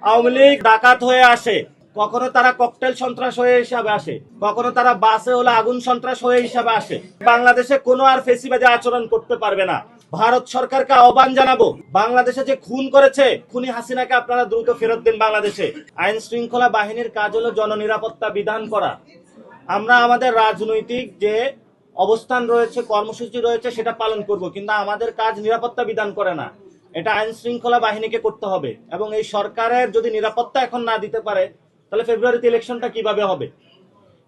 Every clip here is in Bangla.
আওয়ামী লীগ ডাকাত হয়ে আসে, কখনো তারা ককটেল সন্ত্রাস হয়ে হিসাবে আসে, কখনো তারা বাসে হলে আগুন সন্ত্রাস হয়ে হিসাবে আসে। বাংলাদেশে কোনো আর ফেসিবাদী আচরণ করতে পারবে না। ভারত সরকারকে আহ্বান জানাবো, বাংলাদেশে যে খুন করেছে খুনি হাসিনাকে আপনারা দ্রুত ফেরত দিন বাংলাদেশে। আইন শৃঙ্খলা বাহিনীর কাজ হলো জননিরাপত্তা বিধান করা। আমরা আমাদের রাজনৈতিক যে অবস্থান রয়েছে, কর্মসূচি রয়েছে সেটা পালন করব, কিন্তু আমাদের কাজ নিরাপত্তা বিধান করে না, এটা আইন শৃঙ্খলা বাহিনীকে করতে হবে। এবং এই সরকারের যদি নিরাপত্তা এখন না দিতে পারে তাহলে ফেব্রুয়ারিতে ইলেকশনটা কিভাবে হবে?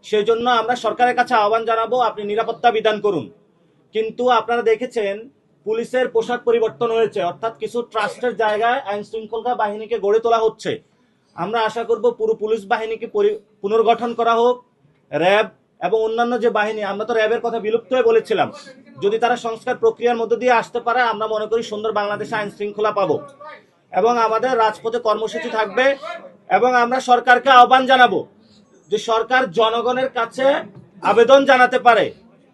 সেই জন্য আমরা সরকারের কাছে আহ্বান জানাবো, আপনি নিরাপত্তা বিধান করুন। কিন্তু আপনারা দেখেছেন পুলিশের পোশাক পরিবর্তন হয়েছে, অর্থাৎ কিছু ট্রাস্টের জায়গায় আইন শৃঙ্খলা বাহিনীকে গড়ে তোলা হচ্ছে। আমরা আশা করব পুরো পুলিশ বাহিনীকে পুনর্গঠন করা হোক। র্যাব এবং অন্যান্য যে বাহিনী, আমরা তো র্যাবের কথা বিলুপ্ত হয়ে বলেছিলাম, যদি তারা সংস্কার প্রক্রিয়ার মধ্য দিয়ে আসতে পারে আমরা মনে করি সুন্দর বাংলাদেশে আইন শৃঙ্খলা পাবো এবং আমাদের রাজপথে কর্মসূচি থাকবে। এবং আমরা সরকারকে আহ্বান জানাবো যে সরকার জনগণের কাছে আবেদন জানাতে পারে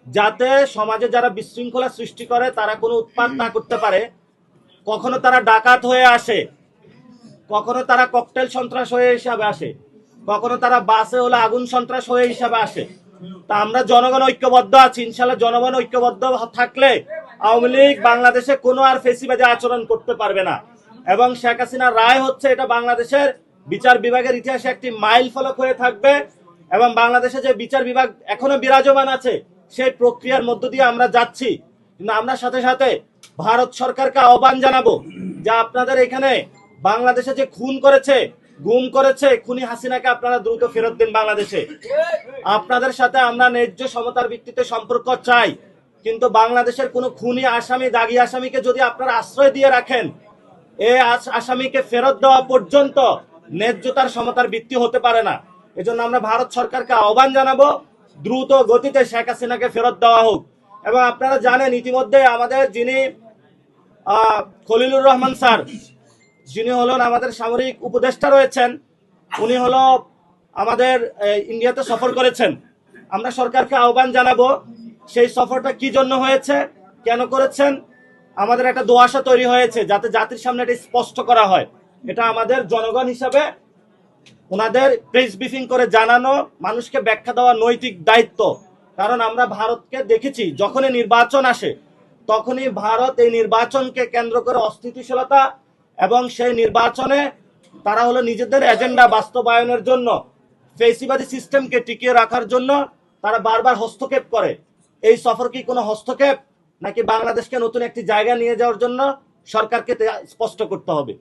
যাতে সমাজে যারা বিশৃঙ্খলা সৃষ্টি করে তারা কোনো উৎপাত না করতে পারে। কখনো তারা ডাকাত হয়ে আসে, কখনো তারা ককটেল সন্ত্রাস হয়ে হিসাবে আসে, কখনো তারা বাসে হলে আগুন সন্ত্রাস হয়ে হিসাবে আসে। তা আমরা জনগণ ঐক্যবদ্ধ আছি, ইনশাল্লাহ জনগণ ঐক্যবদ্ধ থাকলে আওয়ামী লীগ বাংলাদেশে কোনো আর ফেসিবাদী আচরণ করতে পারবে না। এবং শেখ হাসিনার রায় হচ্ছে এটা বাংলাদেশের বিচার বিভাগের ইতিহাসে একটি মাইল ফলক হয়ে থাকবে। এবং বাংলাদেশে যে বিচার বিভাগ এখনো বিরাজমান আছে সেই প্রক্রিয়ার মধ্য দিয়ে আমরা যাচ্ছি। কিন্তু আমরা সাথে সাথে ভারত সরকারকে আহ্বান জানাবো যে আপনাদের এখানে বাংলাদেশে যে খুন করেছে, গুম করেছে খুনি হাসিনাকে আপনারা দ্রুত ফেরত দিন বাংলাদেশে। আপনাদের সাথে আমরা ন্যায্য সমতার ভিত্তিতে সম্পর্ক চাই, কিন্তু বাংলাদেশের কোনো খুনি আসামি, দাগী আসামিকে যদি আপনারা আশ্রয় দিয়ে রাখেন, এই আসামিকে ফেরত দেওয়া পর্যন্ত ন্যায্যতার সমতার ভিত্তি হতে পারে না। এজন্য আমরা ভারত সরকারকে আহ্বান জানাবো দ্রুত গতিতে শেখ হাসিনাকে ফেরত দেওয়া হোক। এবং আপনারা জানেন ইতিমধ্যে আমাদের যিনি খলিলুর রহমান স্যার, যিনি হলেন আমাদের সামরিক উপদেষ্টা রয়েছেন, উনি হলো আমাদের ইন্ডিয়াতে সফর করেছেন। আমরা সরকারকে আহ্বান জানাবো সেই সফরটা কি জন্য হয়েছে, কেন করেছেন, আমাদের একটা দোয়াশা তৈরি হয়েছে যাতে জাতির সামনে এটা স্পষ্ট করা হয়। এটা আমাদের জনগণ হিসাবে ওনাদের প্রেস ব্রিফিং করে জানানো, মানুষকে ব্যাখ্যা দেওয়া নৈতিক দায়িত্ব। কারণ আমরা ভারতকে দেখেছি যখনই নির্বাচন আসে তখনই ভারত এই নির্বাচনকে কেন্দ্র করে অস্থিতিশীলতা এবং সেই নির্বাচনে তারা হলো নিজেদের এজেন্ডা বাস্তবায়নের জন্য, ফেসিবাদী সিস্টেমকে টিকিয়ে রাখার জন্য তারা বারবার হস্তক্ষেপ করে। এই সফর কি কোনো হস্তক্ষেপ নাকি বাংলাদেশকে নতুন একটি জায়গা নিয়ে যাওয়ার জন্য? সরকারকে স্পষ্ট করতে হবে।